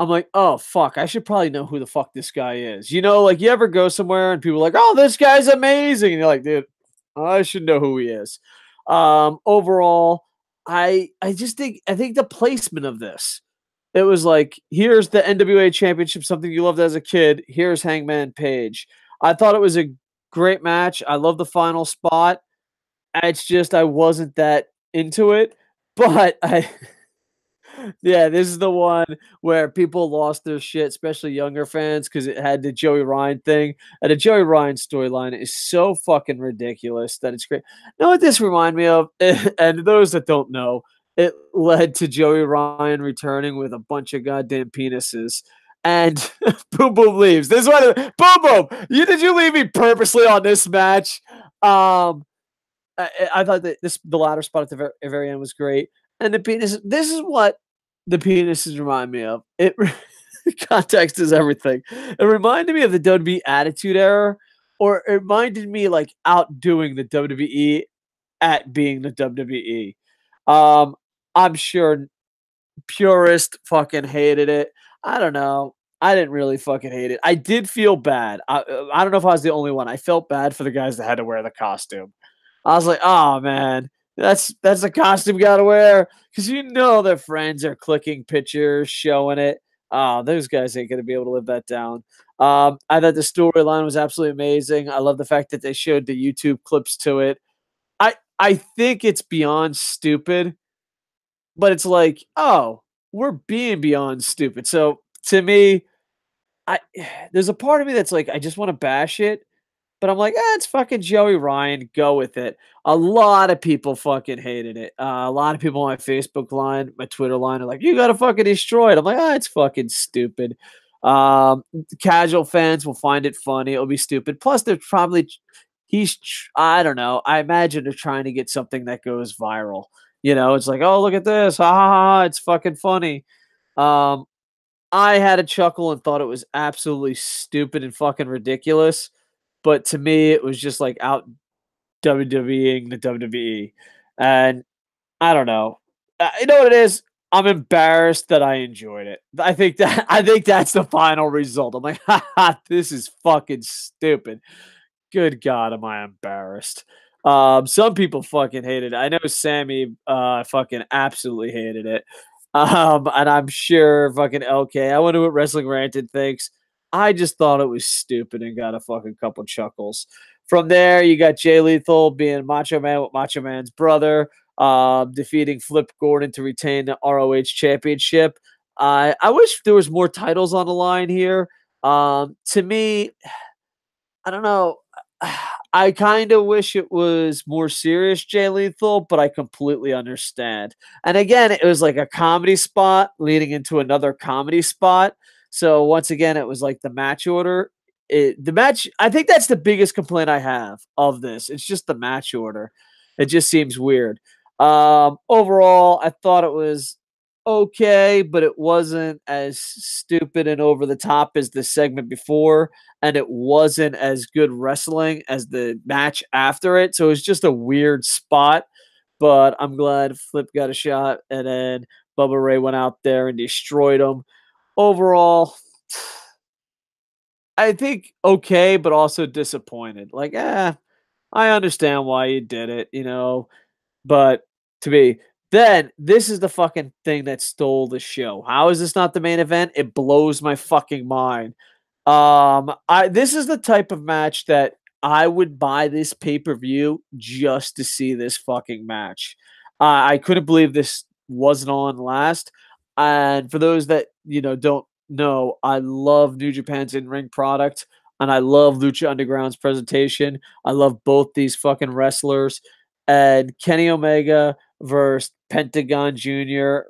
I'm like, "Oh, fuck, I should probably know who the fuck this guy is." Like, you ever go somewhere and people are like, "Oh, this guy's amazing." And you're like, "Dude, I should know who he is." Overall, I think the placement of this, it was like, here's the NWA Championship, something you loved as a kid. Here's Hangman Page. I thought it was a great match. I love the final spot. It's just I wasn't that into it, but yeah, this is the one where people lost their shit, especially younger fans, because it had the Joey Ryan thing. And the Joey Ryan storyline is so fucking ridiculous that it's great. You know what this remind me of? And those that don't know, it led to Joey Ryan returning with a bunch of goddamn penises. And Boom Boom leaves. This is what Boom Boom. Did you leave me purposely on this match? I thought that the latter spot at the very end was great, and the penis. This is what the penises remind me of. Context is everything. It reminded me of the WWE Attitude Era, or it reminded me like outdoing the WWE at being the WWE. Um, I'm sure purist fucking hated it. I don't know. I didn't really fucking hate it. I did feel bad. I don't know if I was the only one. I felt bad for the guys that had to wear the costume. I was like, oh man, that's a costume you gotta wear because you know their friends are clicking pictures, showing it. Oh, those guys ain't gonna be able to live that down. I thought the storyline was absolutely amazing. I love the fact that they showed the YouTube clips to it. I think it's beyond stupid, but it's like, oh, we're being beyond stupid. So to me, I there's a part of me that's like, I just want to bash it, but I'm like, it's fucking Joey Ryan. Go with it. A lot of people fucking hated it. A lot of people on my Facebook line, my Twitter line are like, you gotta fucking destroy it. I'm like, it's fucking stupid. Casual fans will find it funny. It'll be stupid. Plus, they're probably I don't know. I imagine they're trying to get something that goes viral. It's like, oh, look at this. Ha ha ha. It's fucking funny. Um, I had a chuckle and thought it was absolutely stupid and fucking ridiculous. But to me, it was just like out WWEing the WWE. And I don't know. You know what it is? I'm embarrassed that I enjoyed it. I think that's the final result. I'm like, this is fucking stupid. Good God, am I embarrassed? Some people fucking hated it. I know Sammy fucking absolutely hated it. And I'm sure fucking LK. I wonder what Wrestling Ranted thinks. I just thought it was stupid and got a fucking couple chuckles. From there, you got Jay Lethal being Macho Man with Macho Man's brother, defeating Flip Gordon to retain the ROH championship. I wish there was more titles on the line here. To me, I don't know. I kind of wish it was more serious, Jay Lethal, but I completely understand. And again, it was like a comedy spot leading into another comedy spot. So once again, it was like the match order. The match, I think that's the biggest complaint I have of this. It's just the match order. It just seems weird. Overall, I thought it was okay, but it wasn't as stupid and over the top as the segment before, and it wasn't as good wrestling as the match after it. So it was just a weird spot, but I'm glad Flip got a shot, and then Bubba Ray went out there and destroyed him. Overall, I think okay, but also disappointed. Like, I understand why you did it, but to me, then this is the fucking thing that stole the show. How is this not the main event? It blows my fucking mind. I This is the type of match that I would buy this pay-per-view just to see this fucking match. I couldn't believe this wasn't on last. And for those that, don't know, I love New Japan's in-ring product and I love Lucha Underground's presentation. I love both these fucking wrestlers and Kenny Omega versus Pentagon Jr.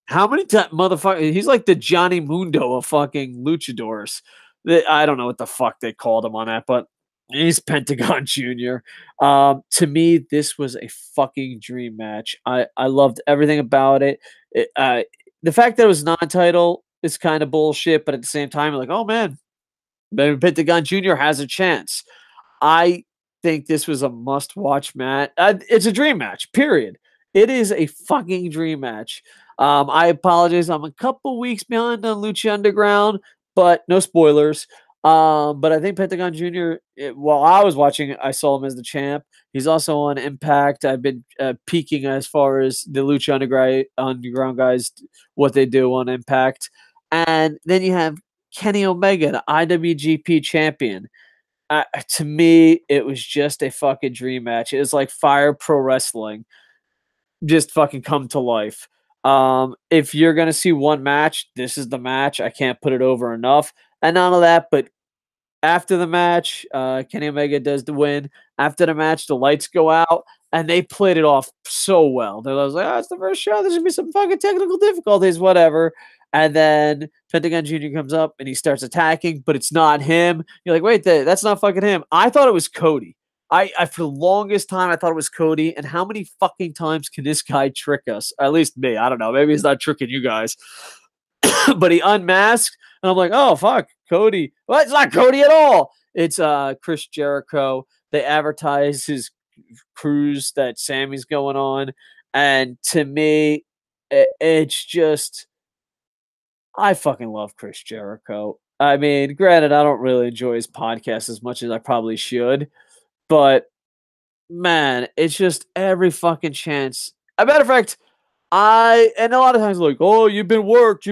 How many times, motherfucker? He's like the Johnny Mundo of fucking luchadors. I don't know what the fuck they called him on that, but he's Pentagon Jr. To me, this was a fucking dream match. I loved everything about it. The fact that it was non-title is kind of bullshit, but at the same time, like, oh man, maybe Pentagon Jr. has a chance. I think this was a must-watch match. It's a dream match, period. It is a fucking dream match. I apologize. I'm a couple weeks behind on Lucha Underground, but no spoilers. But I think Pentagon Jr., while I was watching, I saw him as the champ. He's also on Impact. I've been peeking as far as the Lucha Underground guys, what they do on Impact. And then you have Kenny Omega, the IWGP champion. To me, it was just a fucking dream match. It was like Fire Pro Wrestling just fucking come to life. If you're gonna see one match, this is the match. I can't put it over enough. And none of that, but after the match, Kenny Omega does the win. After the match, the lights go out, and they played it off so well. They was like, "Oh, it's the first show. There's gonna be some fucking technical difficulties, whatever." And then Pentagon Jr. comes up and he starts attacking, but it's not him. You're like, wait, that's not fucking him. I thought it was Cody. I for the longest time I thought it was Cody. And how many fucking times can this guy trick us? At least me. I don't know. Maybe he's not tricking you guys. But he unmasked, and I'm like, oh fuck, Cody. Well, it's not Cody at all. It's Chris Jericho. They advertise his cruise that Sammy's going on, and to me, it's just I fucking love Chris Jericho. I mean, granted, I don't really enjoy his podcast as much as I probably should, but man, it's just every fucking chance. A matter of fact, and a lot of times like, oh, you've been worked,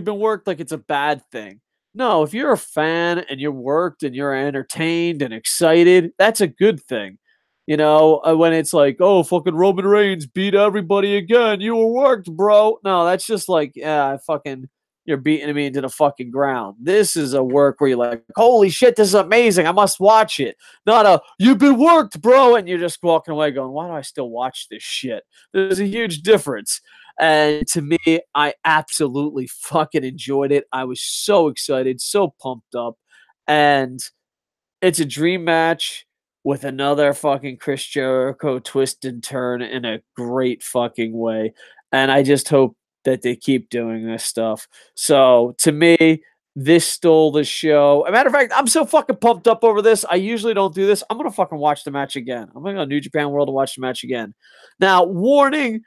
like it's a bad thing. No, if you're a fan and you're worked and you're entertained and excited, that's a good thing. When it's like, oh, fucking Roman Reigns beat everybody again, you were worked, bro. No, that's just like, yeah, you're beating me into the fucking ground. This is a work where you're like, holy shit, this is amazing. I must watch it. Not you've been worked, bro. And you're just walking away going, why do I still watch this shit? There's a huge difference. And to me, I absolutely fucking enjoyed it. I was so excited, so pumped up. And it's a dream match with another fucking Chris Jericho twist and turn in a great fucking way. And I just hope that they keep doing this stuff. So to me, this stole the show. As a matter of fact, I'm so fucking pumped up over this. I usually don't do this. I'm going to fucking watch the match again. I'm going to go to New Japan World to watch the match again. Now, warning,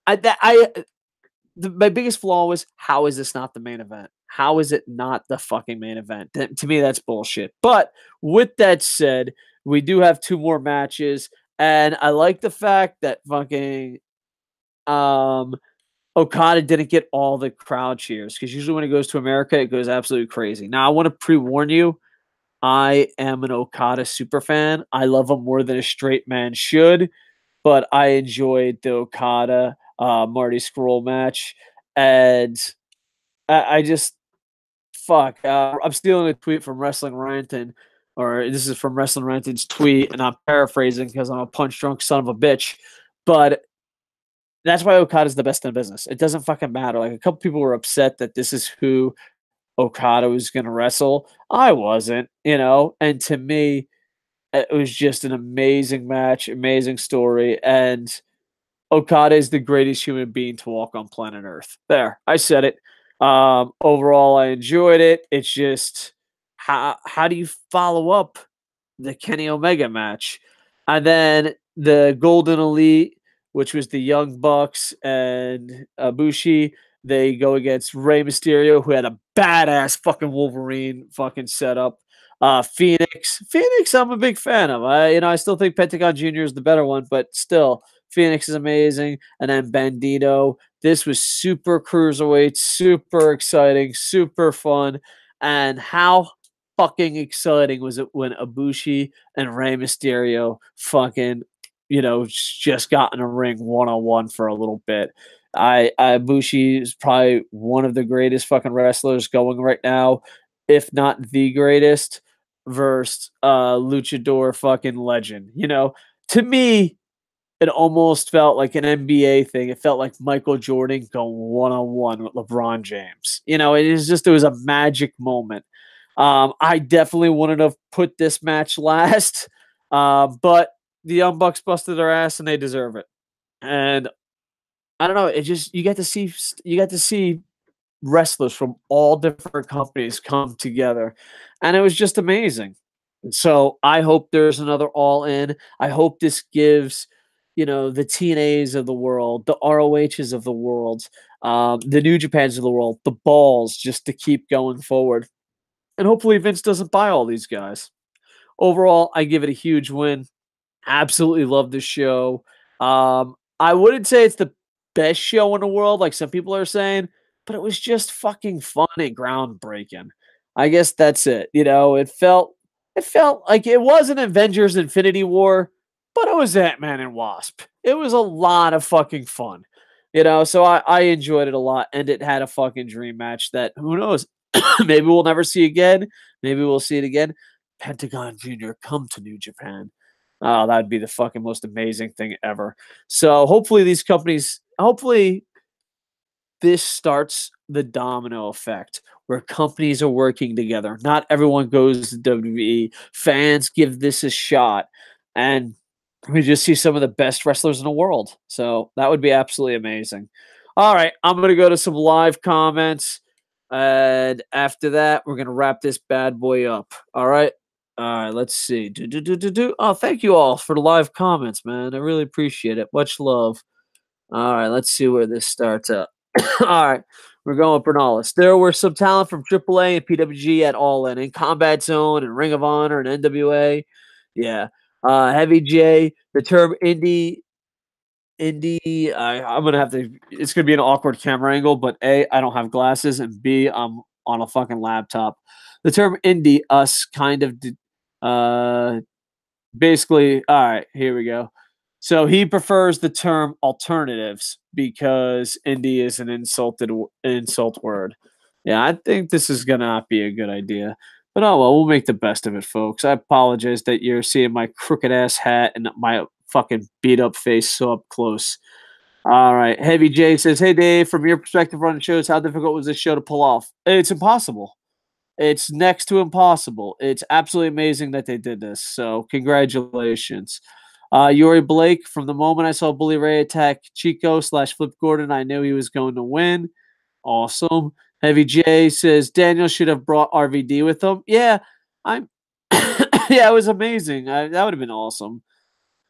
my biggest flaw was, how is this not the main event? How is it not the fucking main event? To me, that's bullshit. But with that said, we do have 2 more matches, and I like the fact that fucking Okada didn't get all the crowd cheers, because usually when it goes to America, it goes absolutely crazy. Now, I want to pre-warn you, I am an Okada super fan. I love him more than a straight man should, but I enjoyed the Okada Marty Scurll match, and I just fuck. I'm stealing a tweet from Wrestling Ranton, or this is from Wrestling Ranton's tweet, and I'm paraphrasing because I'm a punch drunk son of a bitch. But that's why Okada's the best in the business. It doesn't fucking matter. Like, a couple people were upset that this is who Okada was going to wrestle. I wasn't, and to me, it was just an amazing match, amazing story, and Okada is the greatest human being to walk on planet Earth. There, I said it. Overall, I enjoyed it. It's just, how do you follow up the Kenny Omega match? And then the Golden Elite, which was the Young Bucks and Ibushi, they go against Rey Mysterio, who had a badass fucking Wolverine fucking setup. Phoenix, I'm a big fan of. I still think Pentagon Jr. is the better one, but still, Phoenix is amazing. And then Bandito. This was super cruiserweight, super exciting, super fun. And how fucking exciting was it when Ibushi and Rey Mysterio fucking, just got in a ring one-on-one for a little bit. Ibushi is probably one of the greatest fucking wrestlers going right now, if not the greatest, versus luchador fucking legend. To me, it almost felt like an NBA thing. It felt like Michael Jordan going one-on-one with LeBron James. It was a magic moment. I definitely wouldn't have put this match last, but the Young Bucks busted their ass and they deserve it. And I don't know, you get to see wrestlers from all different companies come together, and it was just amazing. So I hope there's another All In. I hope this gives the TNAs of the world, the ROHs of the world, the New Japans of the world, the balls just to keep going forward. And hopefully Vince doesn't buy all these guys. Overall, I give it a huge win. Absolutely love this show. I wouldn't say it's the best show in the world, like some people are saying, but it was just fucking fun and groundbreaking. I guess that's it. It felt like it wasn't Avengers Infinity War, but it was Ant-Man and Wasp. It was a lot of fucking fun. So I enjoyed it a lot, and it had a fucking dream match that, who knows, maybe we'll never see again. Maybe we'll see it again. Pentagon Jr., come to New Japan. Oh, that'd be the fucking most amazing thing ever. So hopefully these companies, hopefully this starts the domino effect where companies are working together. Not everyone goes to WWE. Fans give this a shot, and we just see some of the best wrestlers in the world. So that would be absolutely amazing. All right, I'm going to go to some live comments. And after that, we're going to wrap this bad boy up. All right. All right, let's see. Oh, thank you all for the live comments, man. I really appreciate it. Much love. All right, let's see where this starts up. All right, we're going with Bernales. There were some talent from AAA and PWG at All In Combat Zone and Ring of Honor and NWA. Yeah. Heavy J, the term indie, I'm gonna have to. It's gonna be an awkward camera angle, but A, I don't have glasses, and B, I'm on a fucking laptop. The term indie, us kind of, uh, basically, all right, here we go. So he prefers the term alternatives because indie is an insult word. Yeah, I think this is gonna not be a good idea. But oh well, we'll make the best of it, folks. I apologize that you're seeing my crooked ass hat and my fucking beat up face so up close. All right. Heavy J says, "Hey Dave, from your perspective running shows, how difficult was this show to pull off? It's impossible. It's next to impossible. It's absolutely amazing that they did this. So congratulations." Yuri Blake, from the moment I saw Bully Ray attack Chico slash Flip Gordon, I knew he was going to win. Awesome. Heavy J says Daniel should have brought RVD with him. Yeah, I'm. Yeah, it was amazing. That would have been awesome.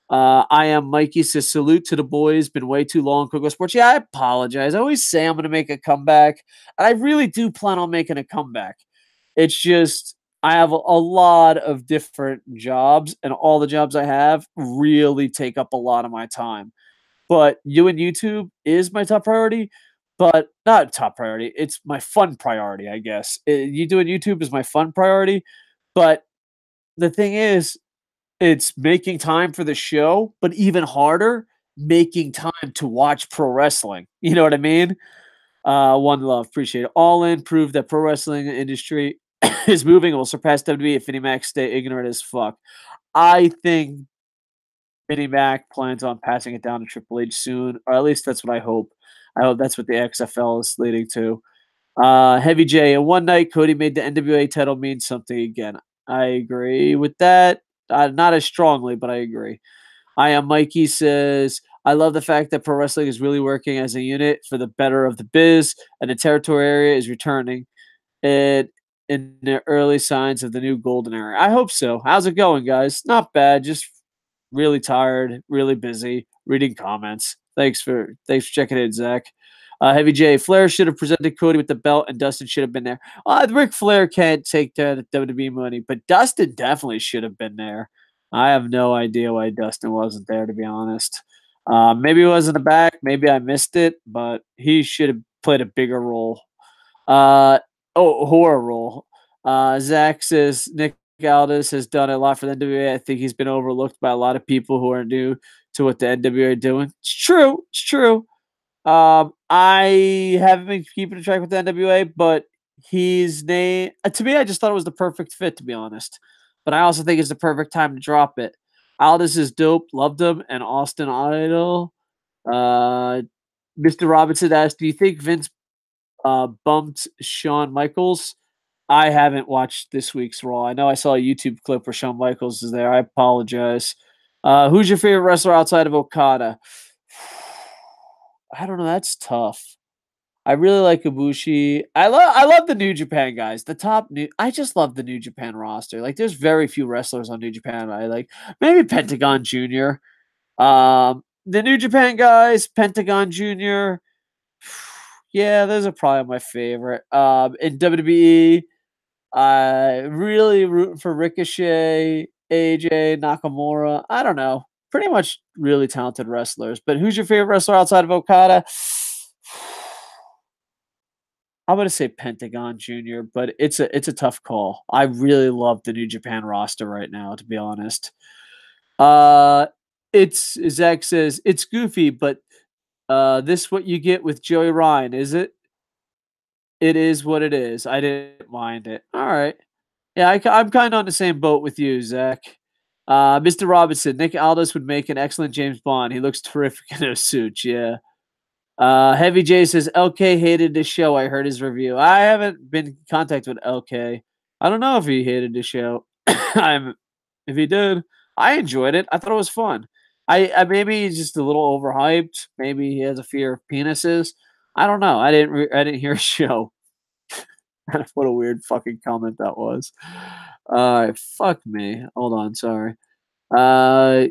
I am Mikey says salute to the boys. Been way too long, Coco Sports. Yeah, I apologize. I always say I'm going to make a comeback, and I really do plan on making a comeback. It's just I have a lot of different jobs, and all the jobs I have really take up a lot of my time. But doing YouTube is my top priority, but not top priority. It's my fun priority, I guess. You doing YouTube is my fun priority, but the thing is, it's making time for the show, but even harder, making time to watch pro wrestling. You know what I mean? One love, appreciate it. All In proved that pro wrestling industry is moving and will surpass WWE if Vinnie Mac stay ignorant as fuck. I think Vinnie Mac plans on passing it down to Triple H soon, or at least that's what I hope. I hope that's what the XFL is leading to. Heavy J, and one night Cody made the NWA title mean something again. I agree with that. Not as strongly, but I agree. I am Mikey says, I love the fact that pro wrestling is really working as a unit for the better of the biz, and the territory area is returning it in the early signs of the new golden era. I hope so. How's it going, guys? Not bad. Just really tired, really busy, reading comments. Thanks for checking in, Zach. Heavy J, Flair should have presented Cody with the belt, and Dustin should have been there. Ric Flair can't take the WWE money, but Dustin definitely should have been there. I have no idea why Dustin wasn't there, to be honest. Maybe he was in the back, maybe I missed it, but he should have played a bigger role. Uh, horror role. Zach says Nick Aldis has done a lot for the NWA. I think he's been overlooked by a lot of people who are new to what the NWA are doing. It's true. It's true. I haven't been keeping track with the NWA, but his name to me, I just thought it was the perfect fit, to be honest. But I also think it's the perfect time to drop it. Aldis is dope, loved him, and Austin Idol. Uh, Mr. Robinson asked, "Do you think Vince bumped Shawn Michaels?" I haven't watched this week's Raw. I know I saw a YouTube clip where Shawn Michaels is there. I apologize. Who's your favorite wrestler outside of Okada? I don't know. That's tough. I really like Ibushi. I love the New Japan guys. I just love the New Japan roster. Like there's very few wrestlers on New Japan I like. Maybe Pentagon Jr. The New Japan guys, Pentagon Jr. Yeah, those are probably my favorite. In WWE, I really rooting for Ricochet, AJ, Nakamura. I don't know. Pretty much really talented wrestlers. But who's your favorite wrestler outside of Okada? I'm gonna say Pentagon Jr., but it's a tough call. I really love the New Japan roster right now, to be honest. Uh it's Zach says it's goofy, but this what you get with Joey Ryan, is it? It is what it is. I didn't mind it. All right. Yeah, I'm kind of on the same boat with you, Zach. Mr. Robinson, Nick Aldis would make an excellent James Bond. He looks terrific in a suit. Yeah. Heavy J says LK hated the show. I heard his review. I haven't been in contact with LK. I don't know if he hated the show. I'm if he did, I enjoyed it. I thought it was fun. I maybe he's just a little overhyped. Maybe he has a fear of penises. I don't know. I didn't hear a show. What a weird fucking comment that was. Fuck me. Hold on. Sorry. Uh,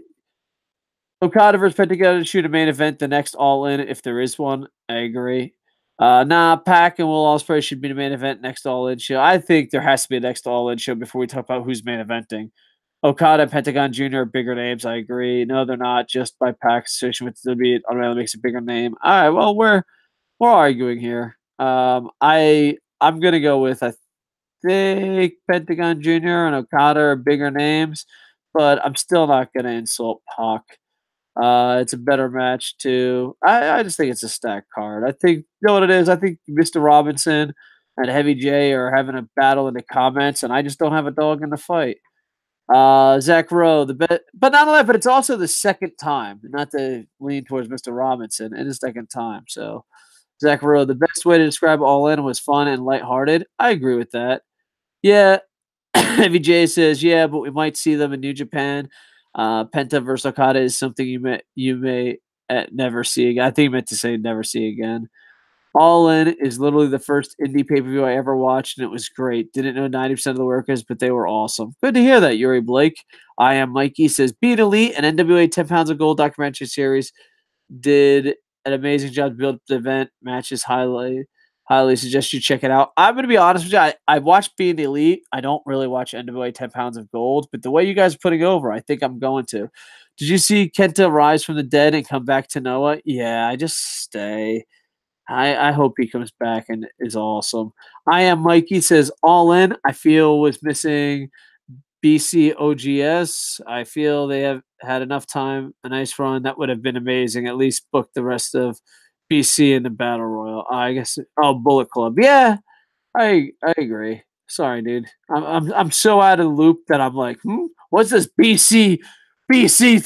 Okada versus Pentagon shoot a main event, the next All In, if there is one. I agree. Nah, Pac and Will Ospreay should be the main event next All In show. I think there has to be a next All In show before we talk about who's main eventing. Okada and Pentagon Jr. are bigger names. I agree. No, they're not. Just by Pac's association with the WWE, it automatically makes a bigger name. All right. Well, we're arguing here. I'm gonna go with I think Pentagon Jr. and Okada are bigger names, but I'm still not gonna insult Pac. It's a better match too. I just think it's a stacked card. I think you know what it is. I think Mr. Robinson and Heavy J are having a battle in the comments, and I just don't have a dog in the fight. Zach Rowe, but not only that, but it's also the second time. Not to lean towards Mr. Robinson, and the second time. So Zach Rowe, the best way to describe All In was fun and lighthearted. I agree with that. Yeah, Heavy J says, yeah, but we might see them in New Japan. Penta versus Okada is something you may never see again. I think he meant to say never see again. All In is literally the first indie pay per view I ever watched, and it was great. Didn't know 90% of the workers, but they were awesome. Good to hear that, Yuri Blake. I am Mikey says, Beat Elite, an NWA 10 Pounds of Gold documentary series, did an amazing job to build up the event. Matches highly suggest you check it out. I'm going to be honest with you. I watched Being Elite. I don't really watch NWA 10 Pounds of Gold, but the way you guys are putting over, I think I'm going to. Did you see Kenta rise from the dead and come back to Noah? Yeah, I just stay. I hope he comes back and is awesome. I am Mikey says All In. I feel was missing BCOGS. I feel they have had enough time. A nice run that would have been amazing. At least book the rest of BC in the Battle Royal. I guess. Oh, Bullet Club. Yeah, I agree. Sorry, dude. I'm so out of the loop that I'm like, what's this BC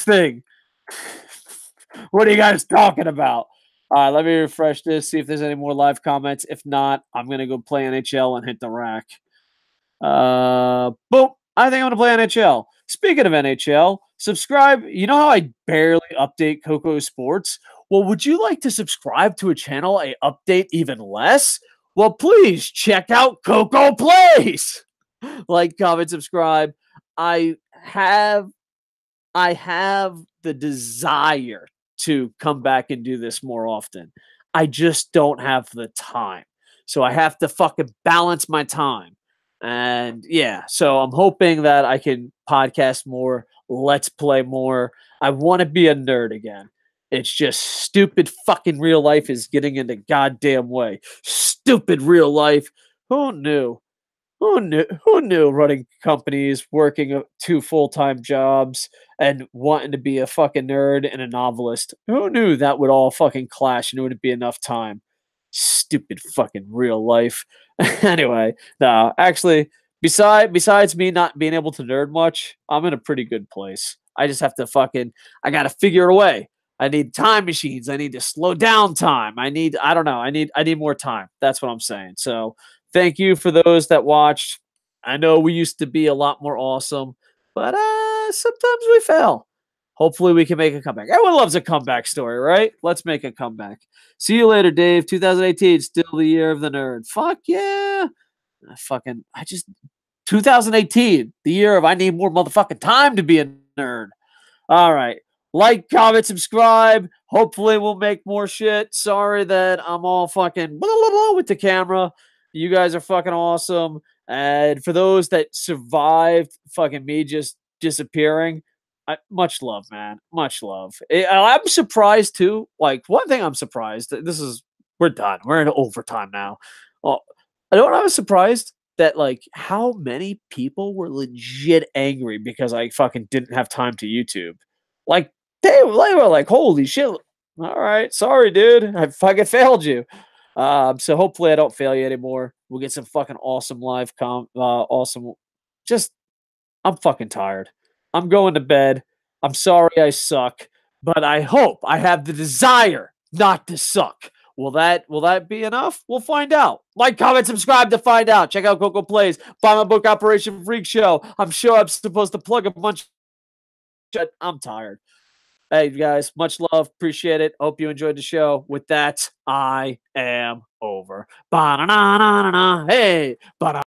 thing? What are you guys talking about? All right, let me refresh this, see if there's any more live comments. If not, I'm gonna go play NHL and hit the rack. Boom. I think I'm gonna play NHL. Speaking of NHL, subscribe. You know how I barely update Coco Sports? Well, would you like to subscribe to a channel I update even less? Well, please check out Coco Plays. Like, comment, subscribe. I have the desire to come back and do this more often. I just don't have the time. So I have to fucking balance my time. And yeah, so I'm hoping that I can podcast more, let's play more. I want to be a nerd again. It's just stupid fucking real life is getting in the goddamn way. Stupid real life. Who knew? Who knew running companies, working two full-time jobs, and wanting to be a fucking nerd and a novelist? Who knew that would all fucking clash and it wouldn't be enough time? Stupid fucking real life. Anyway, no, actually, besides me not being able to nerd much, I'm in a pretty good place. I just have to I gotta figure it away. I need time machines. I need to slow down time. I don't know. I need more time. That's what I'm saying. So thank you for those that watched. I know we used to be a lot more awesome, but sometimes we fail. Hopefully we can make a comeback. Everyone loves a comeback story, right? Let's make a comeback. See you later, Dave. 2018, still the year of the nerd. Fuck yeah. 2018, the year of I need more motherfucking time to be a nerd. All right. Like, comment, subscribe. Hopefully we'll make more shit. Sorry that I'm all fucking blah, blah, blah with the camera. You guys are fucking awesome. And for those that survived fucking me just disappearing, much love, man. Much love. I'm surprised too. Like, one thing I'm surprised, we're done. We're in overtime now. Well, I know what I was surprised that, like, how many people were legit angry because I fucking didn't have time to YouTube. Like, they were like, holy shit. All right. Sorry, dude. I fucking failed you. So hopefully I don't fail you anymore. We'll get some fucking awesome live awesome. Just, I'm fucking tired. I'm going to bed. I'm sorry I suck, but I hope I have the desire not to suck. Will that be enough? We'll find out. Like, comment, subscribe to find out. Check out Koco Plays. Buy my book, Operation Freak Show. I'm sure I'm supposed to plug a bunch of shit. I'm tired. Hey, guys, much love. Appreciate it. Hope you enjoyed the show. With that, I am over. Ba-na-na-na-na-na. Hey, ba